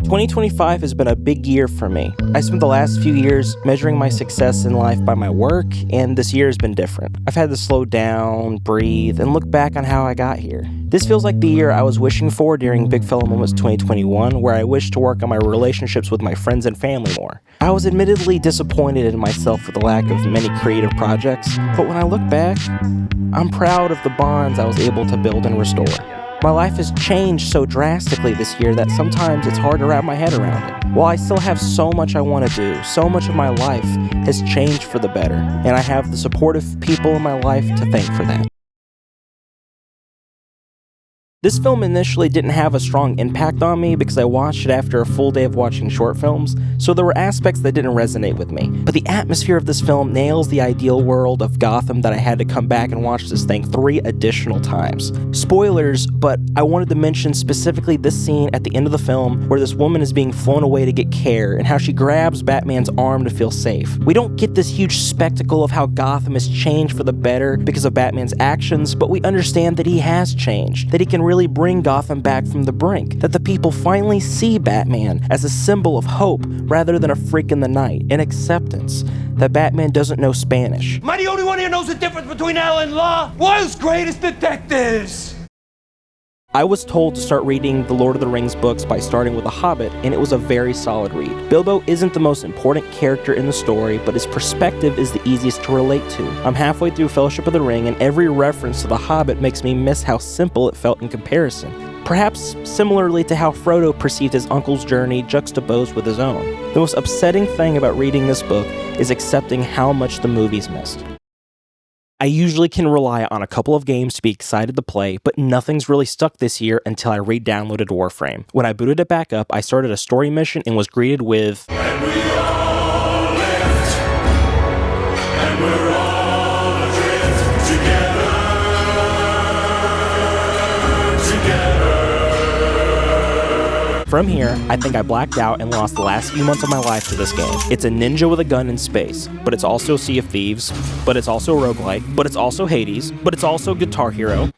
2025 has been a big year for me. I spent the last few years measuring my success in life by my work, and this year has been different. I've had to slow down, breathe, and look back on how I got here. This feels like the year I was wishing for during Big Fella Moments 2021, where I wished to work on my relationships with my friends and family more. I was admittedly disappointed in myself for the lack of many creative projects, but when I look back, I'm proud of the bonds I was able to build and restore. My life has changed so drastically this year that sometimes it's hard to wrap my head around it. While I still have so much I want to do, so much of my life has changed for the better, and I have the supportive people in my life to thank for that. This film initially didn't have a strong impact on me because I watched it after a full day of watching short films, so there were aspects that didn't resonate with me. But the atmosphere of this film nails the ideal world of Gotham that I had to come back and watch this thing 3 additional times. Spoilers, but I wanted to mention specifically this scene at the end of the film where this woman is being flown away to get care and how she grabs Batman's arm to feel safe. We don't get this huge spectacle of how Gotham has changed for the better because of Batman's actions, but we understand that he has changed, that he can really bring Gotham back from the brink, that the people finally see Batman as a symbol of hope rather than a freak in the night, and acceptance that Batman doesn't know Spanish. Am I the only one here knows the difference between Alan Law? World's greatest detectives! I was told to start reading the Lord of the Rings books by starting with The Hobbit, and it was a very solid read. Bilbo isn't the most important character in the story, but his perspective is the easiest to relate to. I'm halfway through Fellowship of the Ring, and every reference to The Hobbit makes me miss how simple it felt in comparison. Perhaps similarly to how Frodo perceived his uncle's journey juxtaposed with his own. The most upsetting thing about reading this book is accepting how much the movies missed. I usually can rely on a couple of games to be excited to play, but nothing's really stuck this year until I re-downloaded Warframe. When I booted it back up, I started a story mission and was greeted with, "And we all lift, and we're all adrift together. From here, I think I blacked out and lost the last few months of my life to this game. It's a ninja with a gun in space, but it's also Sea of Thieves, but it's also roguelike, but it's also Hades, but it's also Guitar Hero.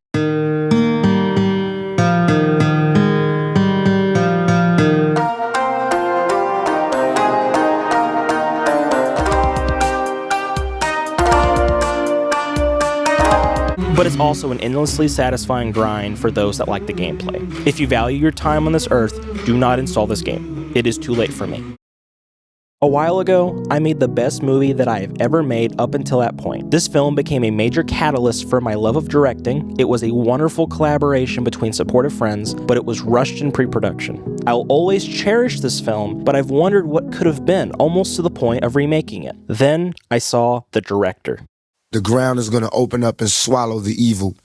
But it's also an endlessly satisfying grind for those that like the gameplay. If you value your time on this earth, do not install this game. It is too late for me. A while ago, I made the best movie that I have ever made up until that point. This film became a major catalyst for my love of directing. It was a wonderful collaboration between supportive friends, but it was rushed in pre-production. I'll always cherish this film, but I've wondered what could have been, almost to the point of remaking it. Then I saw the director. The ground is going to open up and swallow the evil.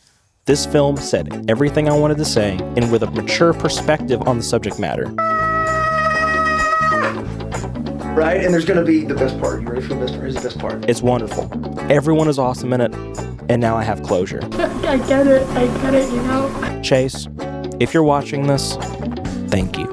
This film said everything I wanted to say, and with a mature perspective on the subject matter. Right, and there's gonna be the best part. You ready for the best part? Here's the best part. It's wonderful. Everyone is awesome in it, and now I have closure. I get it, you know? Chase, if you're watching this, thank you.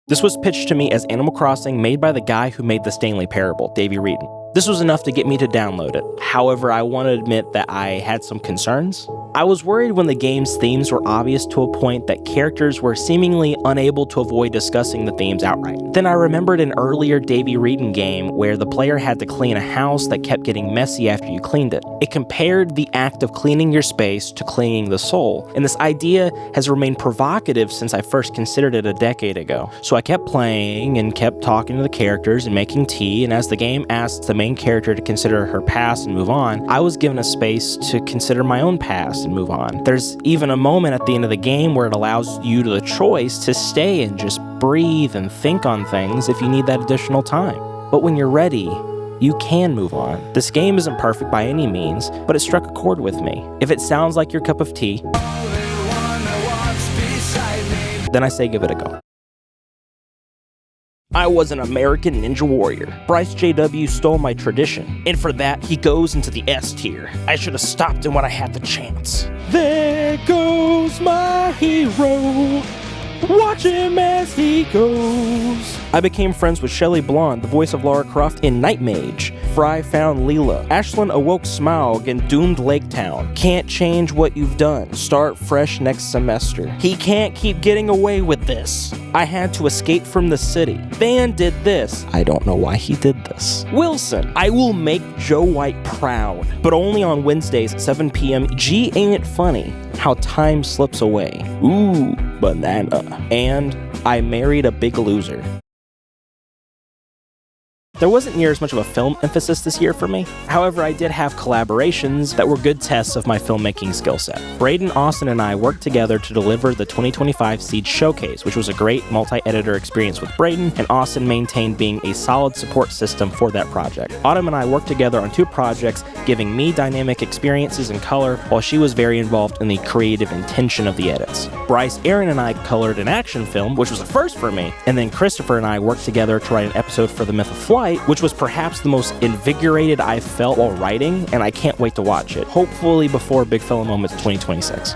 This was pitched to me as Animal Crossing made by the guy who made the Stanley Parable, Davey Wreden. This was enough to get me to download it. However, I want to admit that I had some concerns. I was worried when the game's themes were obvious to a point that characters were seemingly unable to avoid discussing the themes outright. Then I remembered an earlier Davey Wreden game where the player had to clean a house that kept getting messy after you cleaned it. It compared the act of cleaning your space to cleaning the soul, and this idea has remained provocative since I first considered it a decade ago. So I kept playing and kept talking to the characters and making tea, and as the game asked the main character to consider her past and move on, I was given a space to consider my own past and move on. There's even a moment at the end of the game where it allows you the choice to stay and just breathe and think on things if you need that additional time. But when you're ready, you can move on. This game isn't perfect by any means, but it struck a chord with me. If it sounds like your cup of tea, then I say give it a go. I was an American Ninja Warrior. Bryce J.W. stole my tradition, and for that, he goes into the S tier. I should have stopped him when I had the chance. There goes my hero. Watch him as he goes. I became friends with Shelley Blonde, the voice of Lara Croft in Night Mage. Fry found Leela. Ashlyn awoke Smaug in Doomed Lake Town. Can't change what you've done. Start fresh next semester. He can't keep getting away with this. I had to escape from the city. Van did this. I don't know why he did this. Wilson, I will make Joe White proud, but only on Wednesdays at 7 p.m. G Ain't It Funny How Time Slips Away. Ooh, banana. And I married a big loser. There wasn't near as much of a film emphasis this year for me. However, I did have collaborations that were good tests of my filmmaking skill set. Braden, Austin, and I worked together to deliver the 2025 Siege Showcase, which was a great multi-editor experience with Braden, and Austin maintained being a solid support system for that project. Autumn and I worked together on 2 projects, giving me dynamic experiences and color, while she was very involved in the creative intention of the edits. Bryce, Aaron, and I colored an action film, which was a first for me, and then Christopher and I worked together to write an episode for The Myth of Flight, which was perhaps the most invigorated I've felt while writing, and I can't wait to watch it, hopefully before Big Fella Moments 2026.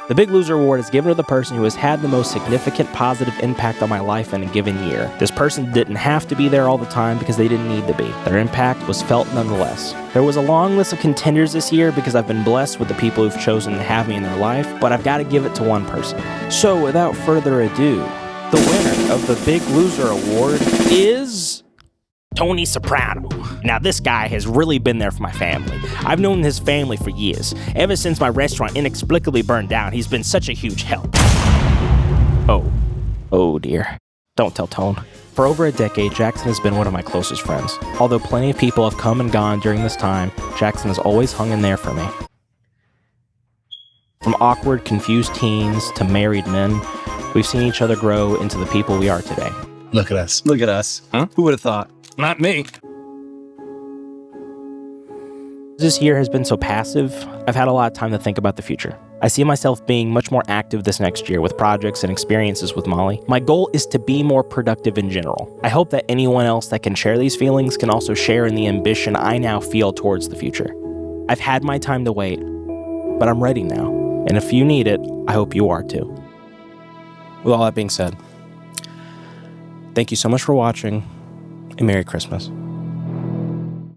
The Big Loser Award is given to the person who has had the most significant positive impact on my life in a given year. This person didn't have to be there all the time because they didn't need to be. Their impact was felt nonetheless. There was a long list of contenders this year because I've been blessed with the people who've chosen to have me in their life, but I've got to give it to one person. So without further ado, the winner of the Big Loser Award is Tony Soprano. Now, this guy has really been there for my family. I've known his family for years. Ever since my restaurant inexplicably burned down, he's been such a huge help. Oh dear. Don't tell Tone. For over a decade, Jackson has been one of my closest friends. Although plenty of people have come and gone during this time, Jackson has always hung in there for me. From awkward, confused teens to married men, we've seen each other grow into the people we are today. Look at us. Look at us. Huh? Who would have thought? Not me. This year has been so passive, I've had a lot of time to think about the future. I see myself being much more active this next year with projects and experiences with Molly. My goal is to be more productive in general. I hope that anyone else that can share these feelings can also share in the ambition I now feel towards the future. I've had my time to wait, but I'm ready now. And if you need it, I hope you are too. With all that being said, thank you so much for watching, and Merry Christmas.